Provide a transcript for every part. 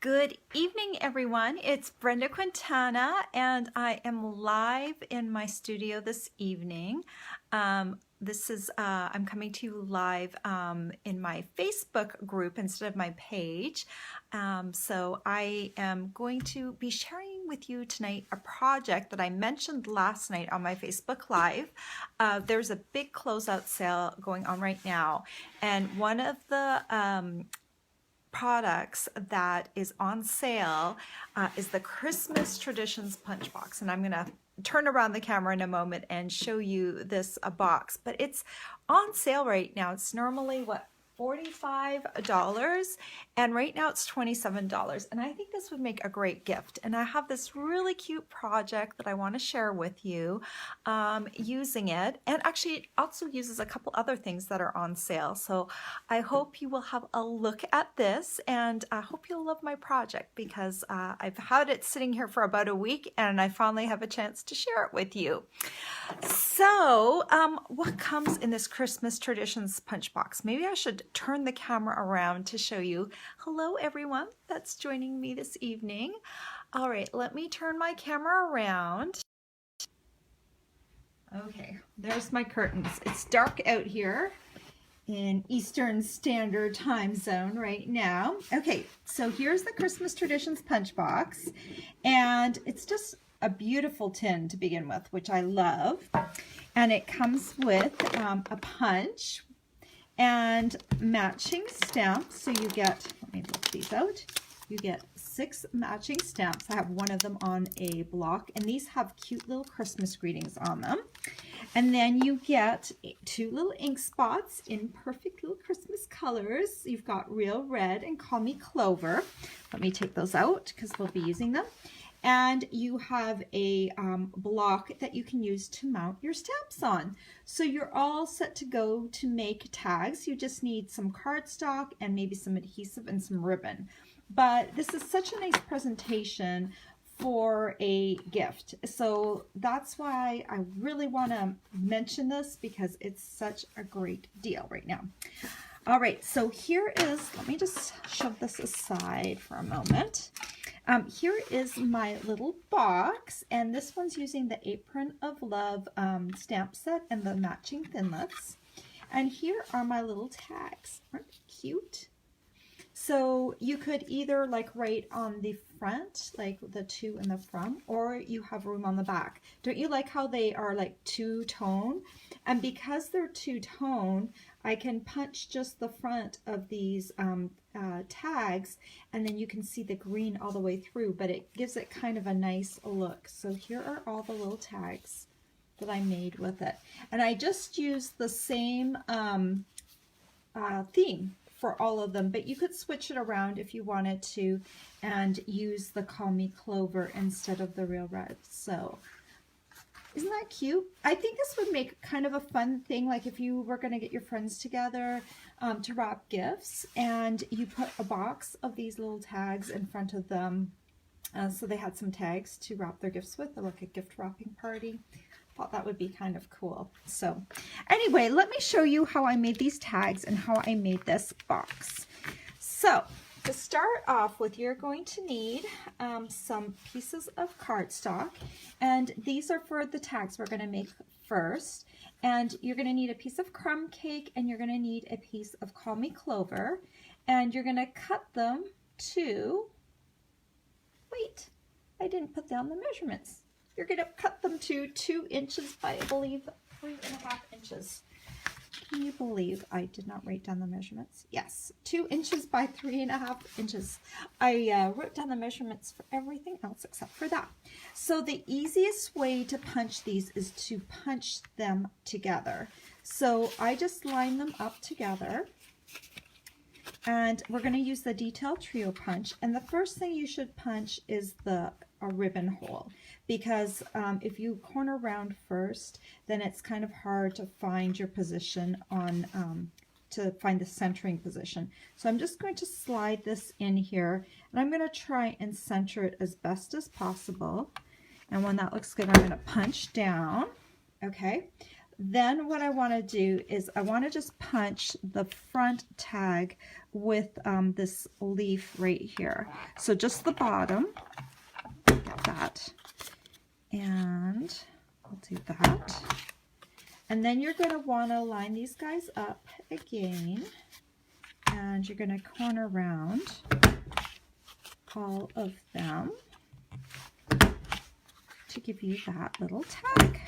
Good evening, everyone. It's Brenda Quintana, and I am live in my studio this evening. I'm coming to you live in my Facebook group instead of my page. So I am going to be sharing with you tonight a project that I mentioned last night on my Facebook Live. There's a big closeout sale going on right now, and one of the products that is on sale is the Christmas Traditions Punch Box, and I'm gonna turn around the camera in a moment and show you this box, but it's on sale right now. It's normally what, $45, and right now it's $27, and I think this would make a great gift. And I have this really cute project that I want to share with you using it, and actually it also uses a couple other things that are on sale. So I hope you will have a look at this, and I hope you'll love my project because I've had it sitting here for about a week and I finally have a chance to share it with you. So what comes in this Christmas Traditions Punch Box? Maybe I should turn the camera around to show you. Hello everyone that's joining me this evening. All right, let me turn my camera around. Okay, there's my curtains. It's dark out here in Eastern Standard Time Zone right now. Okay, so here's the Christmas Traditions Punch Box, and it's just a beautiful tin to begin with, which I love. And it comes with a punch and matching stamps. So you get, let me look these out. You get 6 matching stamps. I have one of them on a block, and these have cute little Christmas greetings on them. And then you get 2 little ink spots in perfect little Christmas colors. You've got Real Red and Call Me Clover. Let me take those out because we'll be using them. And you have a block that you can use to mount your stamps on. So you're all set to go to make tags. You just need some cardstock and maybe some adhesive and some ribbon. But this is such a nice presentation for a gift. So that's why I really want to mention this, because it's such a great deal right now. All right, so here is, let me just shove this aside for a moment. Here is my little box, and this one's using the Apron of Love stamp set and the matching thinlits. And here are my little tags. Aren't they cute? So you could either like write on the front, like the to and the from, or you have room on the back. Don't you like how they are like two-tone? And because they're two-tone, I can punch just the front of these tags, and then you can see the green all the way through, but it gives it kind of a nice look. So here are all the little tags that I made with it. And I just used the same theme for all of them, but you could switch it around if you wanted to and use the Call Me Clover instead of the Real Red. So isn't that cute? I think this would make kind of a fun thing, like if you were going to get your friends together to wrap gifts, and you put a box of these little tags in front of them, so they had some tags to wrap their gifts with, or like a gift wrapping party. Thought that would be kind of cool. So anyway, let me show you how I made these tags and how I made this box. So to start off with, you're going to need some pieces of cardstock, and these are for the tags we're going to make first. And you're going to need a piece of crumb cake, and you're going to need a piece of Call Me Clover, and you're going to cut them to, wait, I didn't put down the measurements. You're going to cut them to 2 inches by, I believe, 3.5 inches. Can you believe I did not write down the measurements? Yes, 2 inches by 3.5 inches. I wrote down the measurements for everything else except for that. So the easiest way to punch these is to punch them together. So I just line them up together, and we're going to use the Detail Trio punch. And the first thing you should punch is a ribbon hole, because if you corner round first, then it's kind of hard to find your position on to find the centering position. So I'm just going to slide this in here, and I'm going to try and center it as best as possible. And when that looks good, I'm going to punch down. Okay, then what I want to do is I want to just punch the front tag with this leaf right here. So just the bottom, get that, and I'll do that. And then you're going to want to line these guys up again, and you're going to corner round all of them to give you that little tag.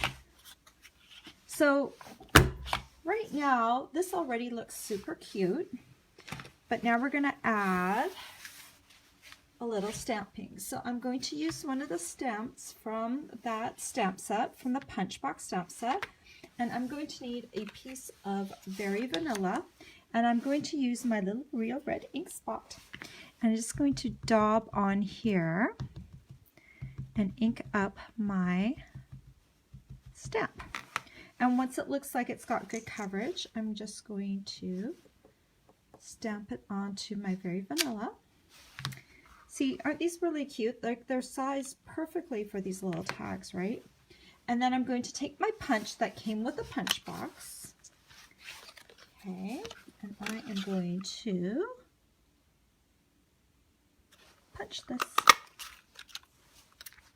So right now, this already looks super cute, but now we're going to add a little stamping. So I'm going to use one of the stamps from that stamp set, from the Punchbox stamp set, and I'm going to need a piece of Very Vanilla, and I'm going to use my little Real Red ink spot. And I'm just going to daub on here and ink up my stamp. And once it looks like it's got good coverage, I'm just going to stamp it onto my Very Vanilla. See, aren't these really cute? Like, they're sized perfectly for these little tags, right? And then I'm going to take my punch that came with the punch box. Okay, and I am going to punch this.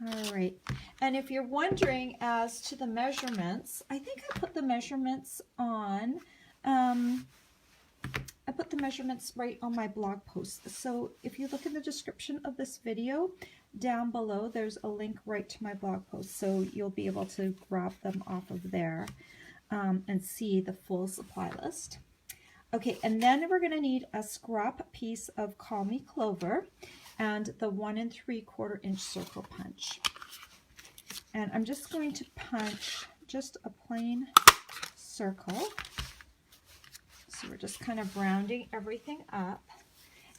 All right, and if you're wondering as to the measurements, I think I put the measurements on, I put the measurements right on my blog post. So if you look in the description of this video, down below, there's a link right to my blog post. So you'll be able to grab them off of there and see the full supply list. Okay, and then we're gonna need a scrap piece of Call Me Clover and the 1 3/4 inch circle punch. And I'm just going to punch just a plain circle. So we're just kind of rounding everything up.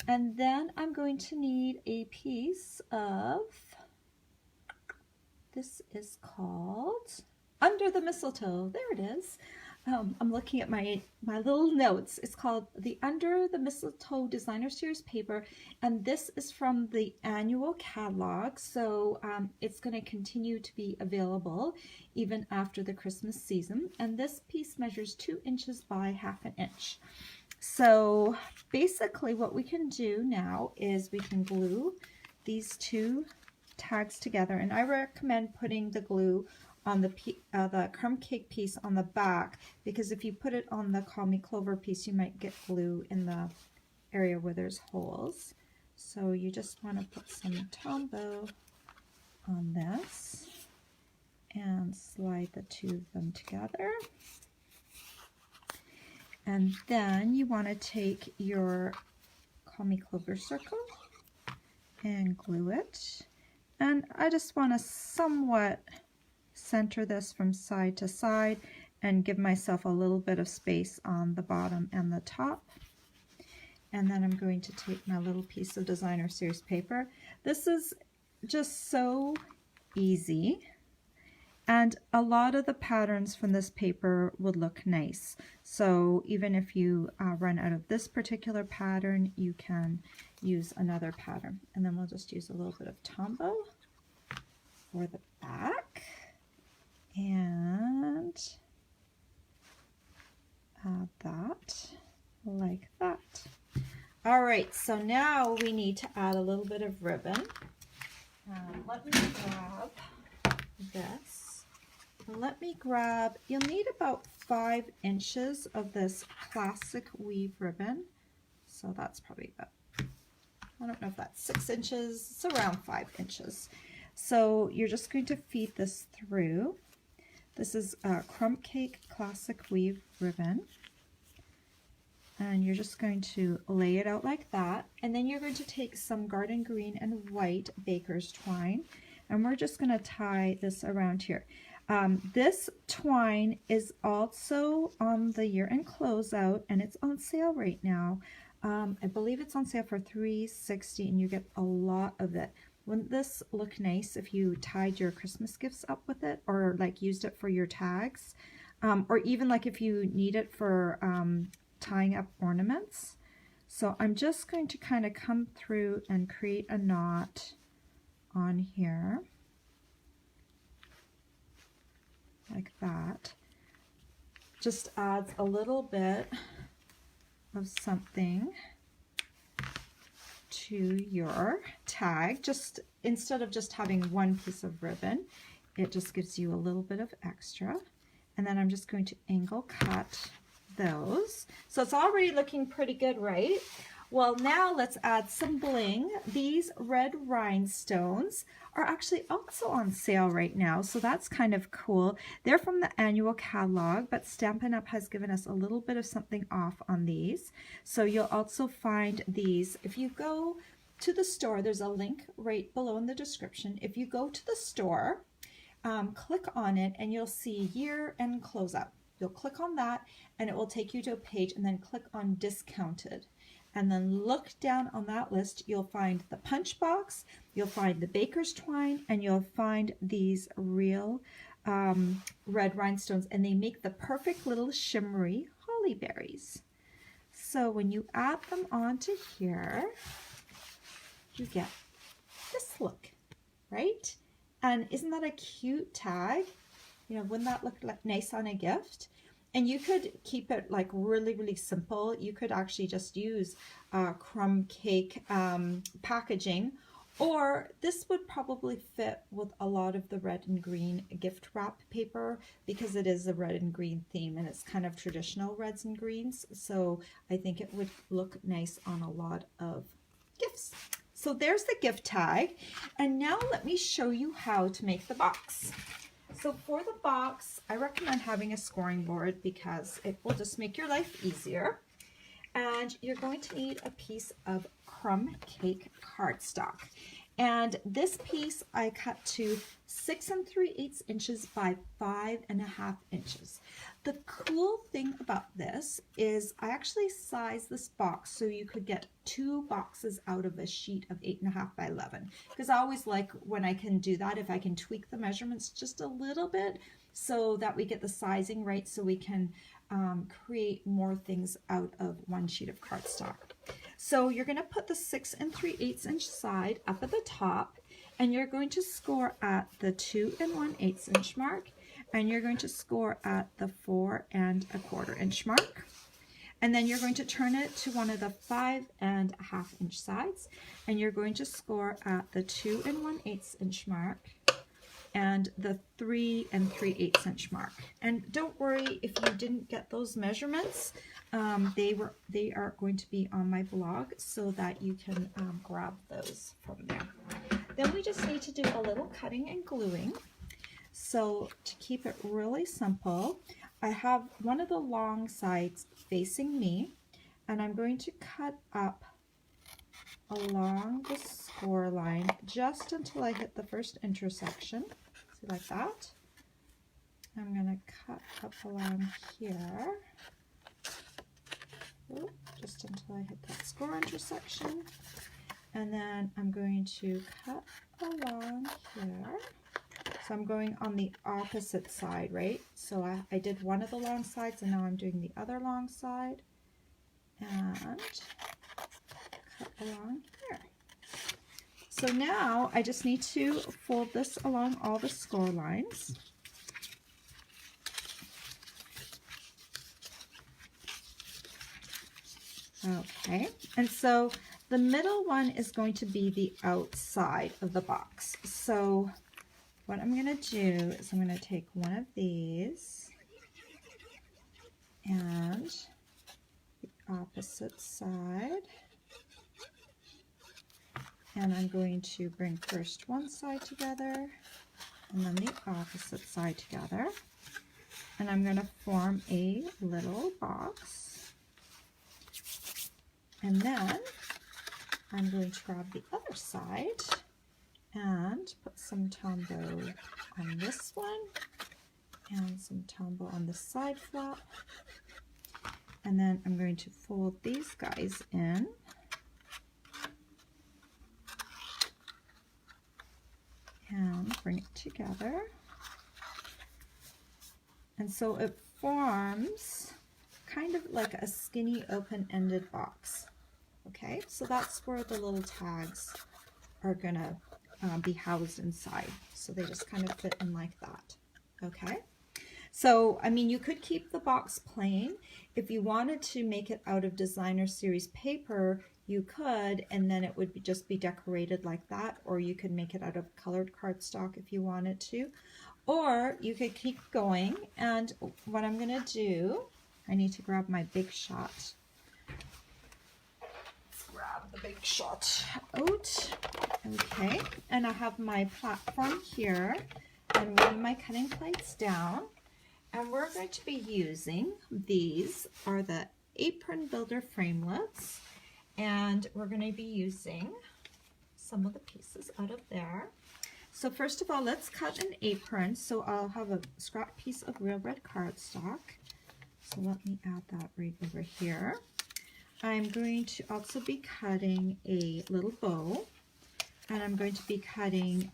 And then I'm going to need a piece of, this is called Under the Mistletoe. There it is. I'm looking at my little notes. It's called the Under the Mistletoe Designer Series paper, and this is from the annual catalog, so it's going to continue to be available even after the Christmas season. And this piece measures 2 inches by 1/2 inch. So basically what we can do now is we can glue these two tags together, and I recommend putting the glue on the crumb cake piece on the back, because if you put it on the Call Me Clover piece, you might get glue in the area where there's holes. So you just want to put some Tombow on this and slide the two of them together. And then you want to take your Call Me Clover circle and glue it. And I just want to somewhat center this from side to side and give myself a little bit of space on the bottom and the top. And then I'm going to take my little piece of Designer Series paper. This is just so easy, and a lot of the patterns from this paper would look nice. So even if you run out of this particular pattern, you can use another pattern. And then we'll just use a little bit of Tombow for the back. And add that like that. All right, so now we need to add a little bit of ribbon. Let me grab this. Let me grab, you'll need about 5 inches of this classic weave ribbon. So that's probably about, I don't know if that's 6 inches, it's around 5 inches. So you're just going to feed this through. This is a Crumb Cake Classic Weave ribbon. And you're just going to lay it out like that. And then you're going to take some Garden Green and White Baker's twine. And we're just going to tie this around here. This twine is also on the year-end closeout, and it's on sale right now. I believe it's on sale for $3.60, and you get a lot of it. Wouldn't this look nice if you tied your Christmas gifts up with it, or like used it for your tags, or even like if you need it for tying up ornaments? So I'm just going to kind of come through and create a knot on here like that. just adds a little bit of something to your tag. Just instead of just having one piece of ribbon, it just gives you a little bit of extra. And then I'm just going to angle cut those. So it's already looking pretty good, right? Well, now let's add some bling. These red rhinestones are actually also on sale right now, so that's kind of cool. They're from the annual catalog, but Stampin' Up! Has given us a little bit of something off on these. So you'll also find these. If you go to the store, there's a link right below in the description. If you go to the store, click on it and you'll see year and closeout. You'll click on that and it will take you to a page, and then click on discounted. And then look down on that list, you'll find the punch box, you'll find the baker's twine, and you'll find these real red rhinestones, and they make the perfect little shimmery holly berries. So when you add them onto here, you get this look, right? And isn't that a cute tag? You know, wouldn't that look like nice on a gift? And you could keep it like really, really simple. You could actually just use crumb cake packaging, or this would probably fit with a lot of the red and green gift wrap paper, because it is a red and green theme and it's kind of traditional reds and greens. So I think it would look nice on a lot of gifts. So there's the gift tag. And now let me show you how to make the box. So for the box, I recommend having a scoring board because it will just make your life easier. And you're going to need a piece of crumb cake cardstock. And this piece I cut to 6 3/8 inches by 5.5 inches. The cool thing about this is I actually sized this box so you could get 2 boxes out of a sheet of 8.5 by 11. Because I always like when I can do that, if I can tweak the measurements just a little bit so that we get the sizing right, so we can create more things out of one sheet of cardstock. So you're going to put the 6 3/8 inch side up at the top, and you're going to score at the 2 1/8 inch mark, and you're going to score at the 4 1/4 inch mark. And then you're going to turn it to one of the 5.5 inch sides, and you're going to score at the 2 1/8 inch mark and the 3 3/8 inch mark. And don't worry if you didn't get those measurements. They are going to be on my blog so that you can grab those from there. Then we just need to do a little cutting and gluing. So to keep it really simple, I have one of the long sides facing me, and I'm going to cut up along the score line just until I hit the first intersection. See, like that. I'm going to cut up along here, just until I hit that score intersection, and then I'm going to cut along here. So I'm going on the opposite side, right? So I did one of the long sides, and now I'm doing the other long side, and cut along here. So now I just need to fold this along all the score lines. Okay, and so the middle one is going to be the outside of the box. So what I'm going to do is I'm going to take one of these and the opposite side, and I'm going to bring first one side together and then the opposite side together, and I'm going to form a little box. And then I'm going to grab the other side and put some tombow on this one and some tombow on the side flap. And then I'm going to fold these guys in. And bring it together. And so it forms kind of like a skinny open-ended box. Okay, so that's where the little tags are gonna be housed inside. So they just kind of fit in like that. Okay, So, I mean, you could keep the box plain. If you wanted to make it out of designer series paper, you could, and then it would just be decorated like that, or you could make it out of colored cardstock if you wanted to, or you could keep going. And what I'm going to do, I need to grab my Big Shot. Let's grab the Big Shot out. Okay, and I have my platform here and one of my cutting plates down. And we're going to be using, these are the Apron Builder framelits, and we're going to be using some of the pieces out of there. So first of all, let's cut an apron. So I'll have a scrap piece of real red cardstock. So let me add that right over here. I'm going to also be cutting a little bow, and I'm going to be cutting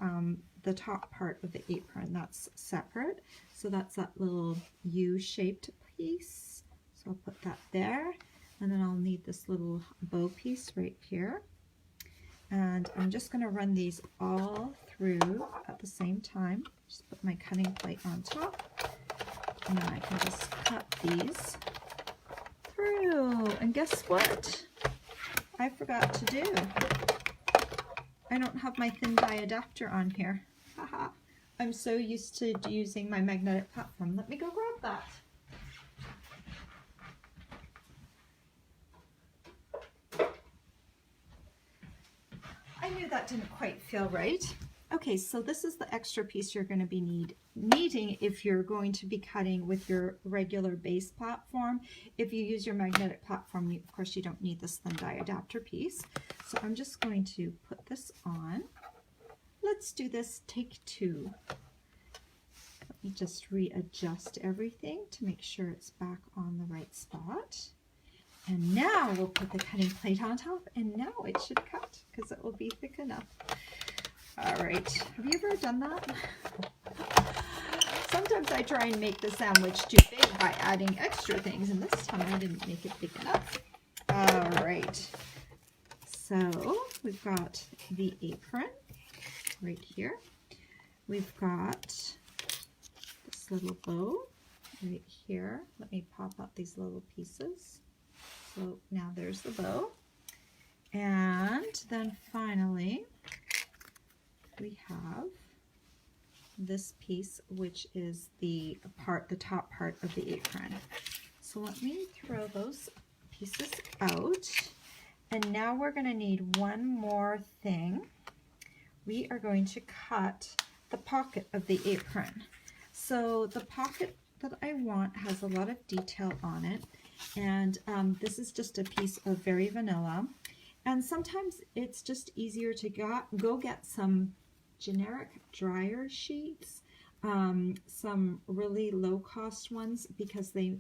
the top part of the apron. That's separate. So that's that little U-shaped piece. So I'll put that there, and then I'll need this little bow piece right here. And I'm just going to run these all through at the same time. Just put my cutting plate on top, and then I can just cut these through. And guess what? I forgot to do. I don't have my thin die adapter on here. Haha. I'm so used to using my magnetic platform. Let me go grab that. I knew that didn't quite feel right. Okay, so this is the extra piece you're going to be needing if you're going to be cutting with your regular base platform. If you use your magnetic platform, of course, you don't need this thin die adapter piece. So I'm just going to put this on. Let's do this take two. Let me just readjust everything to make sure it's back on the right spot. And now we'll put the cutting plate on top, and now it should cut because it will be thick enough. All right, have you ever done that? Sometimes I try and make the sandwich too big by adding extra things, and this time I didn't make it big enough. All right, so we've got the apron right here. We've got this little bow right here. Let me pop out these little pieces. So now there's the bow. And then finally, we have this piece, which is the top part of the apron. So let me throw those pieces out. And now we're going to need one more thing. We are going to cut the pocket of the apron. So the pocket that I want has a lot of detail on it, and this is just a piece of very vanilla. And sometimes it's just easier to go get some generic dryer sheets, some really low-cost ones, because they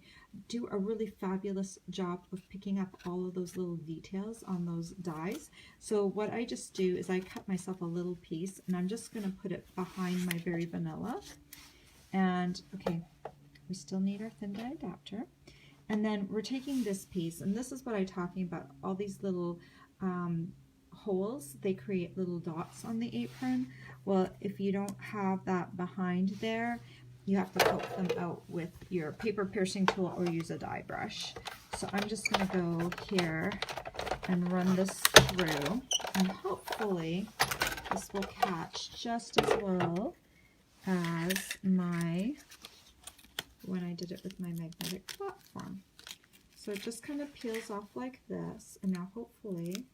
do a really fabulous job of picking up all of those little details on those dies. So what I just do is I cut myself a little piece, and I'm just going to put it behind my very vanilla. And okay, we still need our thin die adapter. And then we're taking this piece, and this is what I'm talking about, all these little holes, they create little dots on the apron. Well, if you don't have that behind there, you have to poke them out with your paper piercing tool or use a die brush. So I'm just going to go here and run this through, and hopefully this will catch just as well as when I did it with my magnetic platform. So it just kind of peels off like this, and now hopefully,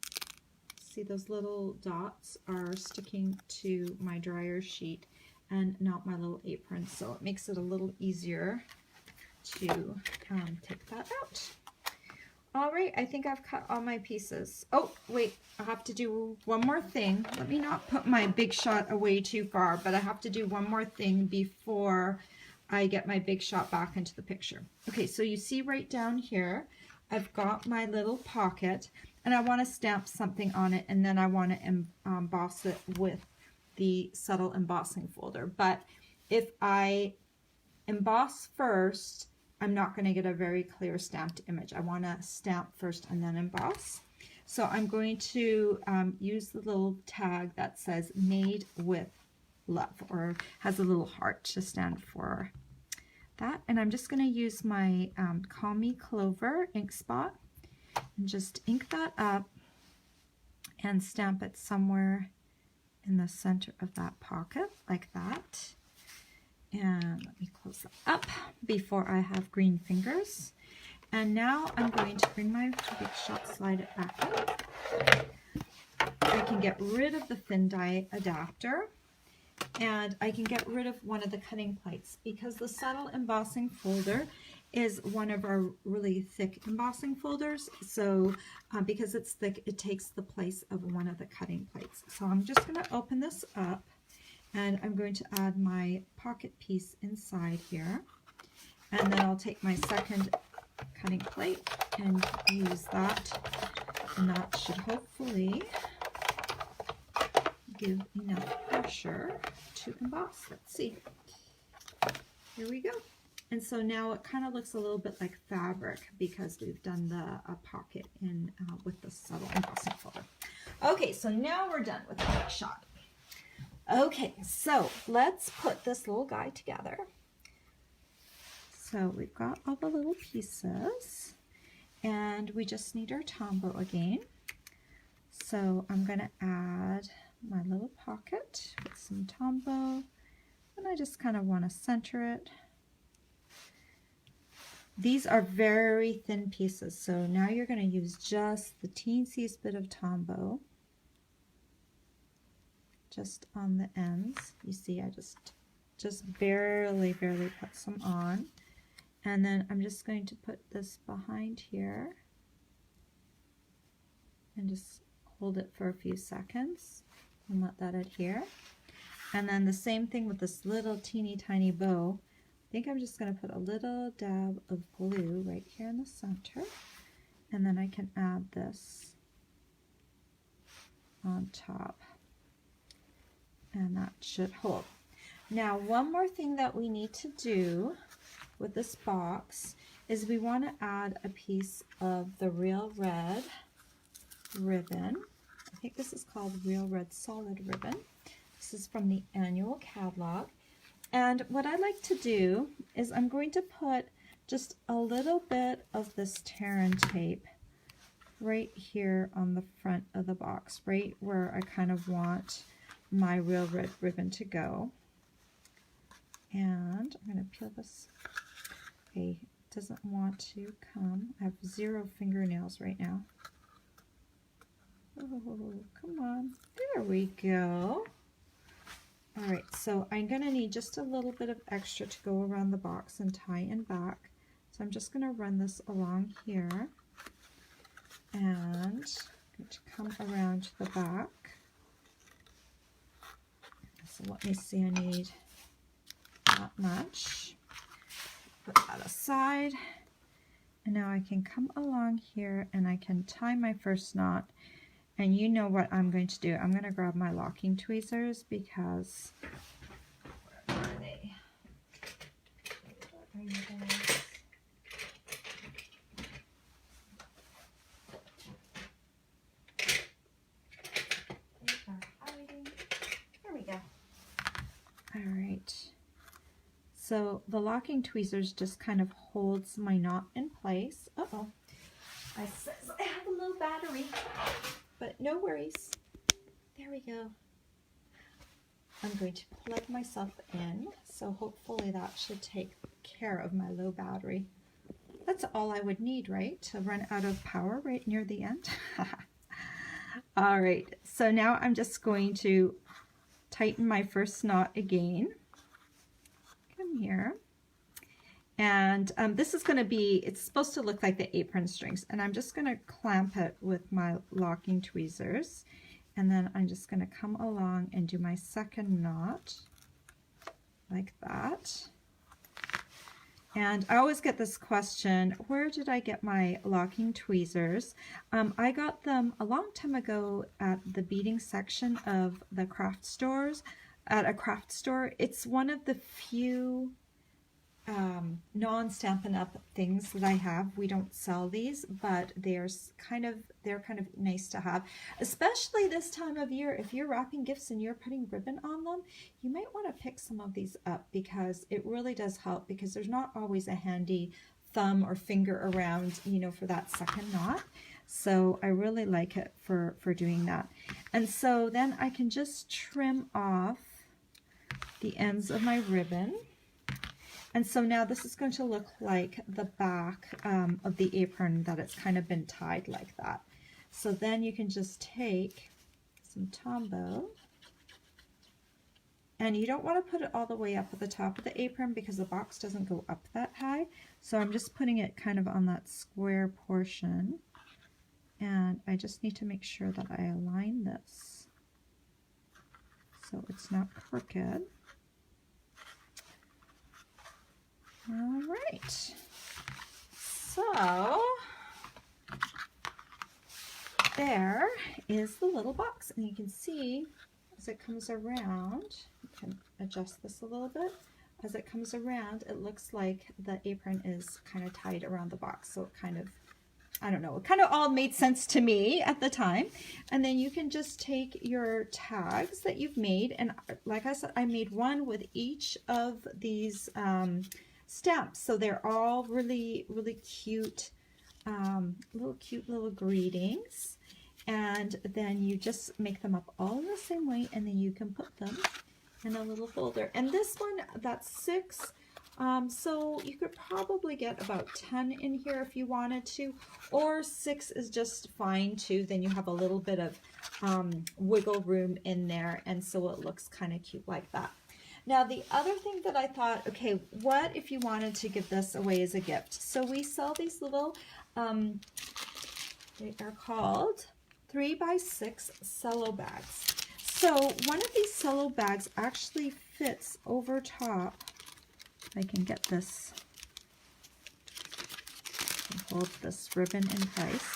see those little dots are sticking to my dryer sheet and not my little apron, so it makes it a little easier to take that out. All right, I think I've cut all my pieces. Oh, wait, I have to do one more thing. Let me not put my Big Shot away too far, but I have to do one more thing before I get my Big Shot back into the picture. Okay, so you see right down here, I've got my little pocket, and I want to stamp something on it, and then I want to emboss it with the subtle embossing folder. But if I emboss first, I'm not going to get a very clear stamped image. I want to stamp first and then emboss. So I'm going to use the little tag that says made with love, or has a little heart to stand for that. And I'm just going to use my Call Me Clover ink spot and just ink that up and stamp it somewhere in the center of that pocket like that. And let me close that up before I have green fingers. And now I'm going to bring my Big Shot, slide it back up. I can get rid of the thin die adapter, and I can get rid of one of the cutting plates because the subtle embossing folder is one of our really thick embossing folders. So because it's thick, it takes the place of one of the cutting plates. So I'm just going to open this up, and I'm going to add my pocket piece inside here. And then I'll take my second cutting plate and use that. And that should hopefully give enough pressure to emboss. Let's see. Here we go. And so now it kind of looks a little bit like fabric because we've done the pocket in with the subtle embossing folder. Okay, so now we're done with the Big Shot. Okay, so let's put this little guy together. So we've got all the little pieces, and we just need our Tombow again. So I'm going to add my little pocket with some Tombow, and I just kind of want to center it. These are very thin pieces, so now you're going to use just the teensiest bit of Tombow just on the ends. You see, I just barely put some on. And then I'm just going to put this behind here and just hold it for a few seconds and let that adhere. And then the same thing with this little teeny tiny bow. I think I'm just going to put a little dab of glue right here in the center, and then I can add this on top, and that should hold. Now, one more thing that we need to do with this box is we want to add a piece of the Real Red ribbon. I think this is called Real Red Solid Ribbon. This is from the annual catalog. And what I like to do is I'm going to put just a little bit of this Terran tape right here on the front of the box, right where I kind of want my Real Red ribbon to go. And I'm going to peel this. Okay, it doesn't want to come. I have 0 fingernails right now. Oh, come on. There we go. All right, so I'm going to need just a little bit of extra to go around the box and tie in back. So I'm just going to run this along here, and I'm going to come around to the back. So let me see, I need that much. Put that aside. And now I can come along here and I can tie my first knot. And you know what I'm going to do. I'm going to grab my locking tweezers because, where are they? Where are you guys? They are hiding. There we go. All right. So the locking tweezers just kind of holds my knot in place. Uh-oh. I says I have a low battery. But no worries. There we go. I'm going to plug myself in, so hopefully that should take care of my low battery. That's all I would need, right? To run out of power right near the end. All right, so now I'm just going to tighten my first knot again. Come here. And this is going to be, it's supposed to look like the apron strings. And I'm just going to clamp it with my locking tweezers. And then I'm just going to come along and do my second knot like that. And I always get this question, where did I get my locking tweezers? I got them a long time ago at the beading section of the craft stores, at a craft store. It's one of the few non-Stampin' Up things that I have. We don't sell these, but they're kind of nice to have, especially this time of year. If you're wrapping gifts and you're putting ribbon on them, you might want to pick some of these up, because it really does help, because there's not always a handy thumb or finger around, you know, for that second knot. So I really like it for doing that. And so then I can just trim off the ends of my ribbon. And so now this is going to look like the back of the apron, that it's kind of been tied like that. So then you can just take some Tombow, and you don't want to put it all the way up at the top of the apron because the box doesn't go up that high. So I'm just putting it kind of on that square portion, and I just need to make sure that I align this so it's not crooked. All right, so there is the little box, and you can see as it comes around, you can adjust this a little bit. As it comes around, it looks like the apron is kind of tied around the box, so it kind of, I don't know, it kind of all made sense to me at the time. And then you can just take your tags that you've made, and like I said, I made one with each of these stamps, so they're all really cute, little greetings. And then you just make them up all in the same way, and then you can put them in a little folder. And this one, that's 6, so you could probably get about 10 in here if you wanted to, or 6 is just fine too. Then you have a little bit of wiggle room in there, and so it looks kind of cute like that. Now, the other thing that I thought, okay, what if you wanted to give this away as a gift? So we sell these little, they are called 3x6 cello bags. So one of these cello bags actually fits over top. If I can get this, hold this ribbon in place.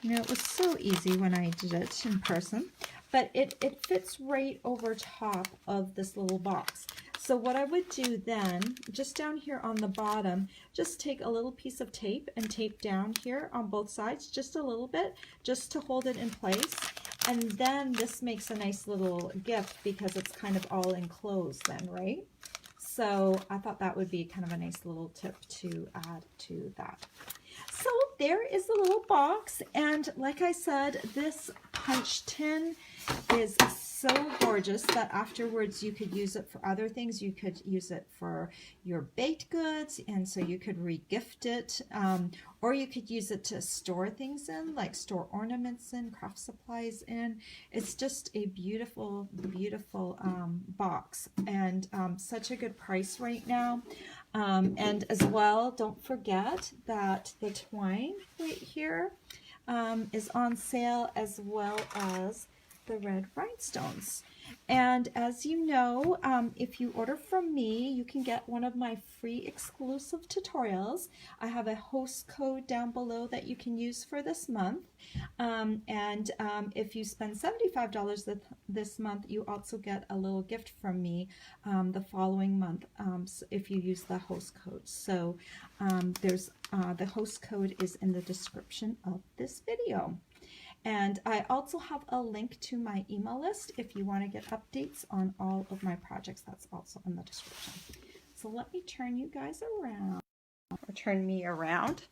You know, it was so easy when I did it in person. But it fits right over top of this little box. So what I would do then, just down here on the bottom, just take a little piece of tape and tape down here on both sides, just a little bit, just to hold it in place. And then this makes a nice little gift because it's kind of all enclosed then, right? So I thought that would be kind of a nice little tip to add to that. So there is the little box, and like I said, this punch tin is so gorgeous that afterwards you could use it for other things. You could use it for your baked goods, and so you could re-gift it, or you could use it to store things in, like store ornaments in, craft supplies in. It's just a beautiful, beautiful box, and such a good price right now. And as well, don't forget that the twine right here is on sale, as well as the red rhinestones. And as you know, if you order from me, you can get one of my free exclusive tutorials. I have a host code down below that you can use for this month. And if you spend $75 this month, you also get a little gift from me the following month if you use the host code. So there's the host code is in the description of this video. And I also have a link to my email list if you want to get updates on all of my projects. That's also in the description. So let me turn you guys around, or turn me around.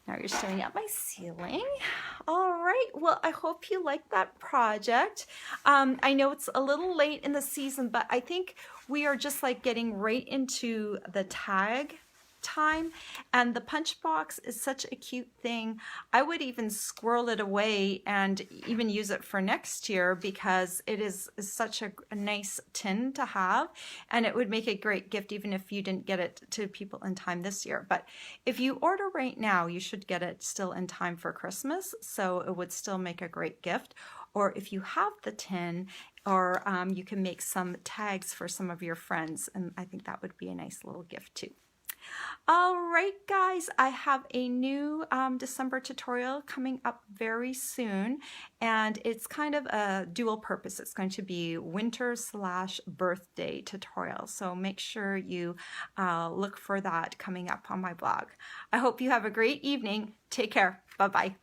Now you're staring at my ceiling. All right, well, I hope you like that project. I know it's a little late in the season, but I think we are just like getting right into the tag time, and the punch box is such a cute thing. I would even squirrel it away and even use it for next year, because it is such a nice tin to have, and it would make a great gift even if you didn't get it to people in time this year. But if you order right now, you should get it still in time for Christmas, so it would still make a great gift. Or if you have the tin, or you can make some tags for some of your friends, and I think that would be a nice little gift too. All right, guys, I have a new December tutorial coming up very soon, and it's kind of a dual purpose. It's going to be winter/birthday tutorial, so make sure you look for that coming up on my blog. I hope you have a great evening. Take care. Bye-bye.